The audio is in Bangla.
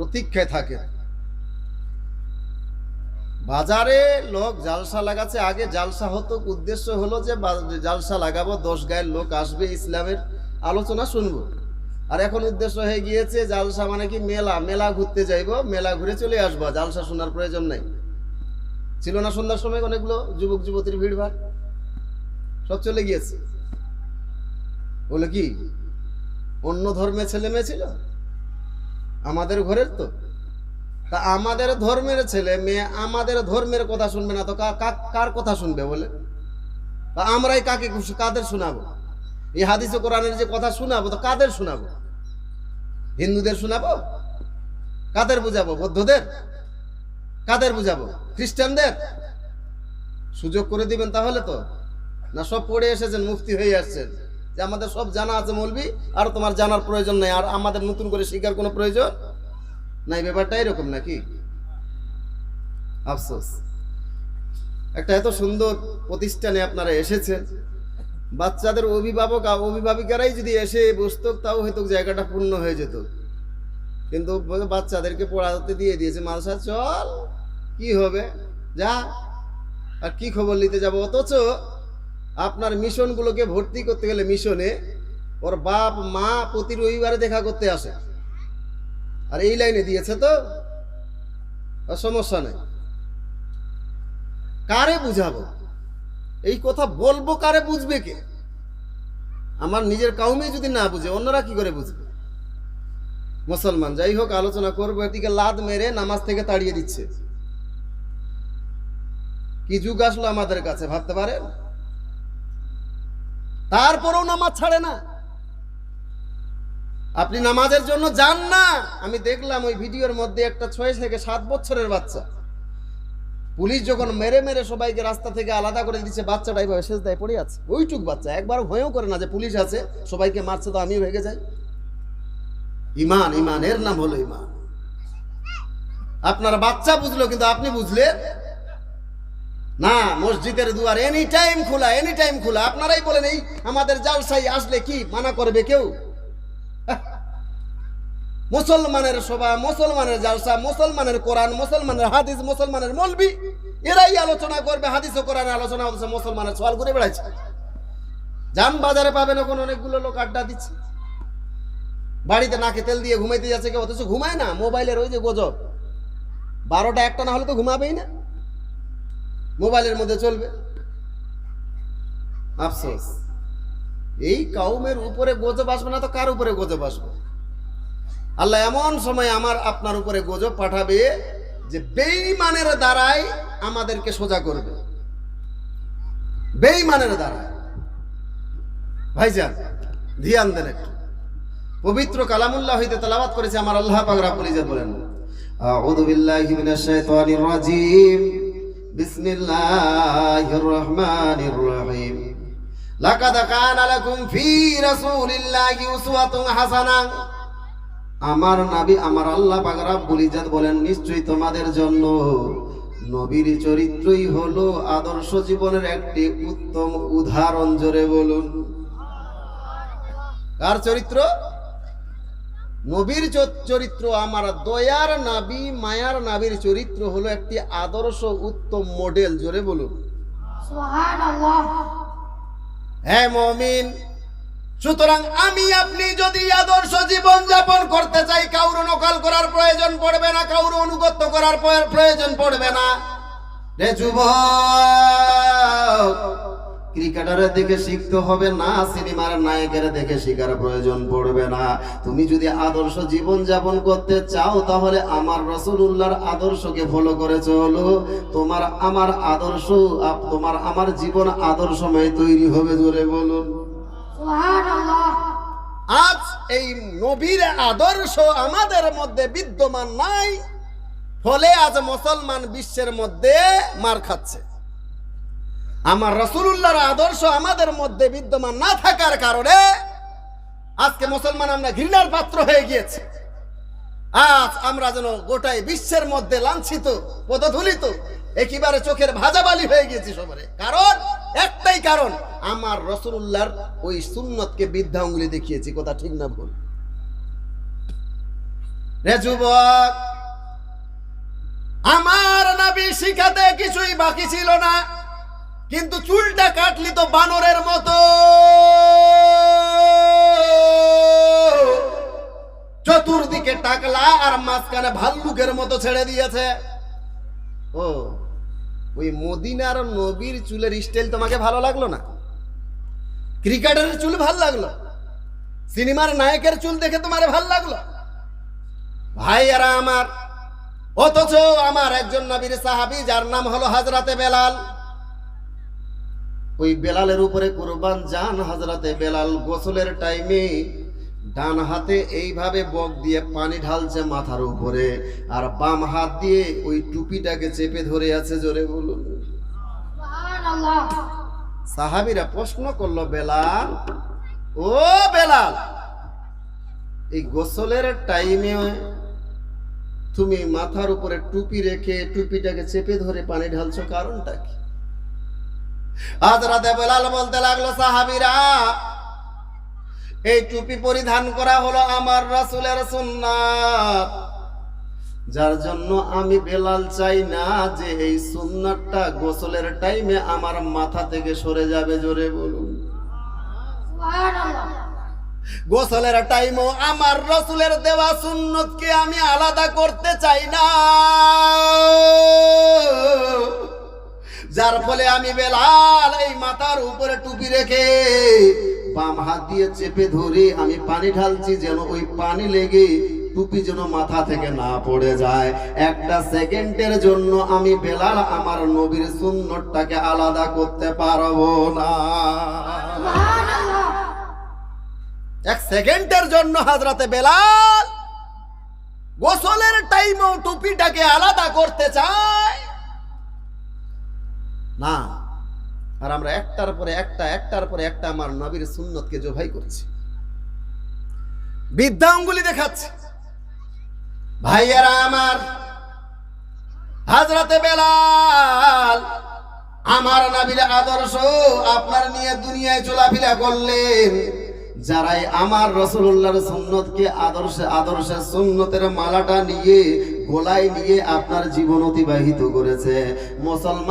প্রতীক্ষায় থাকে। বাজারে লোক জালসা লাগাচ্ছে, আগে জালসা হতো উদ্দেশ্য হলো যে জালসা লাগাবো, 10 গায়ের লোক আসবে, ইসলামের আলোচনা শুনবো। আর এখন উদ্দেশ্য হয়ে গিয়েছে জালসা মানে কি মেলা, মেলা ঘুরতে যাইবো, মেলা ঘুরে চলে আসবো, জালসা শোনার প্রয়োজন নাই। ছিল না সন্ধ্যার সময় অনেকগুলো যুবক যুবতীর ভিড়ভাড়, সব চলে গিয়েছে। বলে কি অন্য ধর্মের ছেলে মেয়ে ছিল? আমাদের ঘরের তো, তা আমাদের ধর্মের ছেলে মেয়ে আমাদের ধর্মের কথা শুনবে না তো কার কথা শুনবে বলে? তা আমরাই কাদের শোনাবো? এই হাদিস ও কোরআনের যে কথা শোনাবো তো কাদের শোনাবো? হিন্দুদের শোনাবো? কাদের বুঝাবো? বৌদ্ধদের? কাদের বুঝাবো? খ্রিস্টানদের? সুযোগ করে দিবেন তাহলে তো? না সব পড়ে এসেছেন, মুফতি হয়ে আসছেন যে আমাদের সব জানা আছে মৌলবি, আর তোমার জানার প্রয়োজন নাই, আর আমাদের নতুন করে শিখার কোনো প্রয়োজন নাই। ব্যাপারটা এরকম নাকি? আফসোস, একটা এত সুন্দর প্রতিষ্ঠানে আপনারা এসেছেন, বাচ্চাদের অভিভাবক অভিভাবিকারাই যদি এসে বসত তাও হয়তো জায়গাটা পূর্ণ হয়ে যেত। কিন্তু বাচ্চাদেরকে পড়াতে দিয়ে দিয়েছে, মাদ্রাসা চল, কি হবে যা, আর কি খবর নিতে যাবো। অথচ আপনার মিশনগুলোকে ভর্তি করতে গেলে মিশনে ওর বাপ মা প্রতি রবিবারে দেখা করতে আসে, আর এই লাইনে দিয়েছে তো সমস্যা নেই। কারে বুঝাবো এই কথা? বলবো কারে? বুঝবে কে? আমার নিজের কাউমে যদি না বুঝে অন্যরা কি করে বুঝবে? মুসলমান যাই হোক, আলোচনা করবো। এদিকে লাদ মেরে নামাজ থেকে তাড়িয়ে দিচ্ছে। কি যুগ আসলো আমাদের কাছে ভাবতে পারেন? তারপরেও নামাজ ছাড়ে না। আপনি নামাজের জন্য যান না। আমি দেখলাম ওই ভিডিওর মধ্যে একটা 6 থেকে 7 বছরের বাচ্চা, পুলিশ যখন মেরে মেরে সবাইকে রাস্তা থেকে আলাদা করে দিচ্ছে, বাচ্চাটা এইভাবে সেজদায় পড়ে আছে। ওইটুক বাচ্চা একবার ভয়ও করে না যে পুলিশ আছে, সবাইকে মারছে তো আমিও ভেগে যাই। ইমান, ইমানের নাম হলো ইমান। আপনার বাচ্চা বুঝলো কিন্তু আপনি বুঝলেন না। মসজিদের দুয়ার এনি টাইম খোলা, এনি টাইম খোলা। আপনারাই বলেন এই আমাদের জালসায় আসলে কি মানা করবে কেউ? মুসলমানের সভা, মুসলমানের জালসা, মুসলমানের কোরআন, মুসলমানের হাদিস, মুসলমানের মৌলবি, এরাই আলোচনা করবে। হাদিস ও কোরআনের আলোচনা হচ্ছে, মুসলমানের সওয়াল ঘুরে বেড়াচ্ছে। যান বাজারে পাবেন এখন অনেকগুলো লোক আড্ডা দিচ্ছে, বাড়িতে নাকে তেল দিয়ে ঘুমাইতে যাচ্ছে কেউ, অথচ ঘুমায় না। মোবাইলের ওই যে গজব, 12টা 1টা না হলে তো ঘুমাবেই না, মোবাইলের মধ্যে চলবে। আফসোস, এই কাউমের উপরে গজব আসবে না তো কার উপরে গজব আসবে? আল্লাহ এমন সময় আমার আপনার উপরে গজব পাঠাবে যে বেঈমানের দ্বারাই আমাদেরকে সোজা করবে, বেঈমানের দ্বারা। ভাইজান ধ্যান দেন একটু। পবিত্র কালামুল্লাহ হইতে তেলাওয়াত করেছে আমার আল্লাহ পাক রব্বুল ইজ্জত বলেন, আউযু বিল্লাহি মিনাশ শাইতানির রাজীম, বিসমিল্লাহির রহমানির রহিম, লাকাদ কানা লাকুম ফি রাসূলিল্লাহি উসওয়াতুন হাসানাহ। আমার নবী আমার আল্লাহ পাক রব্বুল ইজ্জত বলেন, নিশ্চয়ই তোমাদের জন্য নবীর চরিত্রই হলো আদর্শ জীবনের একটি উত্তম উদাহরণ। জোরে বলুন, কার চরিত্র? নবীর চরিত্র। আমার দয়ার নবী, মায়ার নবীর চরিত্র হলো একটি আদর্শ উত্তম মডেল। জোরে বলুন সুবহানাল্লাহ। হ্যাঁ মুমিন, সুতরাং আমি আপনি যদি আদর্শ জীবন যাপন করতে চাই, কাউর নকল করার প্রয়োজন পড়বে না, কাউর অনুগত্য করার প্রয়োজন পড়বে না। রে যুবক, ক্রিকেটারের দেখে শিখতে হবে না, সিনেমার নায়কের দেখে শেখার প্রয়োজন পড়বে না। তুমি যদি আদর্শ জীবন যাপন করতে চাও তাহলে আমার রাসূলুল্লাহর আদর্শকে ফলো করে চলো। তোমার আমার আদর্শ, তোমার আমার জীবন আদর্শময় তৈরি হবে। জোরে বলুন সুবহানাল্লাহ। আজ এই নবীর আদর্শ আমাদের মধ্যে বিদ্যমান নাই, ফলে আজ মুসলমান বিশ্বের মধ্যে মার খাচ্ছে। আমার রাসূলুল্লাহর আদর্শ আমাদের মধ্যে বিদ্যমান না থাকার কারণে আজকে মুসলমান আমরা ঘৃণার পাত্র হয়ে গিয়েছে। আজ আমরা যেন গোটাই বিশ্বের মধ্যে লাঞ্ছিত, পদধূলিত, একেবারে চোখের ভাজাবালি হয়ে গিয়েছি সবারে। কারণ একটাই কারণ, আমার রাসূলুল্লাহর ওই সুন্নতকে বৃদ্ধা আঙ্গুলি দেখিয়েছি। কথা ঠিক না ভুল? রে যুবক, আমার নবী শিখাতে কিছুই বাকি ছিল না, কিন্তু চুলটা কাটলি তো বানরের মতো, চতুর্দিকে টাকলা আর মাঝখানে ভাল্লুকের মতো ছেড়ে দিয়েছে। ও, ওই মদিনার নবীর চুলের স্টাইল তোমাকে ভালো লাগলো না? ক্রিকেটারের চুল ভাল লাগলো? সিনেমার নায়কের চুল দেখে তোমার ভাল লাগলো? ভাইয়ারা আমার, অথচ আমার একজন নবীর সাহাবী যার নাম হলো হযরতে বেলাল, ওই বেলালের উপরে কুরবান জান হযরতে বেলাল গোসলের টাইমে ডান হাতে এইভাবে বক দিয়ে পানি ঢালছে মাথার উপরে, আর বাম হাত দিয়ে ওই টুপিটাকে চেপে ধরে আছে। জোরে বলুন সুবহানাল্লাহ। সাহাবীরা প্রশ্ন করলো, বেলাল, ও বেলাল, এই গোসলের টাইমে তুমি মাথার উপরে টুপি রেখে টুপিটাকে চেপে ধরে পানি ঢালছো, কারণটা কি? হযরতে বেলাল বলতে লাগলো, সাহাবীরা, এই টুপি পরিধান করা হলো আমার রাসূলের সুন্নাত, যার জন্য আমি বেলাল চাই না যে এই সুন্নাতটা গোসলের টাইমে আমার মাথা থেকে সরে যাবে। জোরে বলুন সুবহানাল্লাহ। গোসলের টাইমও আমার রাসূলের দেওয়া সুন্নতকে আমি আলাদা করতে চাই না, যার ফলে আমি বেলাল এই মাথার উপরে টুপি রেখে বাম হাত দিয়ে চেপে ধরে আমি পানি ঢালছি, যেন ওই পানি লেগে টুপি যেন মাথা থেকে না পড়ে যায়। একটা সেকেন্ডের জন্য আমি বেলাল আমার নবীর সুন্নতটাকে আলাদা করতে পারবো না। এক সেকেন্ডের জন্য হযরতে বেলাল গোসলের টাইমেও টুপিটাকে আলাদা করতে চায় না। আর আমরা একটার পরে একটা আমার নবীর সুন্নতকে জবাই করছি, বিদ্যা আঙ্গুলি দেখাচ্ছে। ভাইয়েরা আমার, হযরতে বেলাল আমার নবীর আদর্শ আপনার নিয়ে দুনিয়ায় চলাফেরা করলেন। যারাই আমার রাসূলুল্লাহর সুন্নতকে আদর্শের সুন্নতের মালাটা নিয়ে গলায় নিয়ে আপনার জীবন অতিবাহিত করেছে, মুসলমান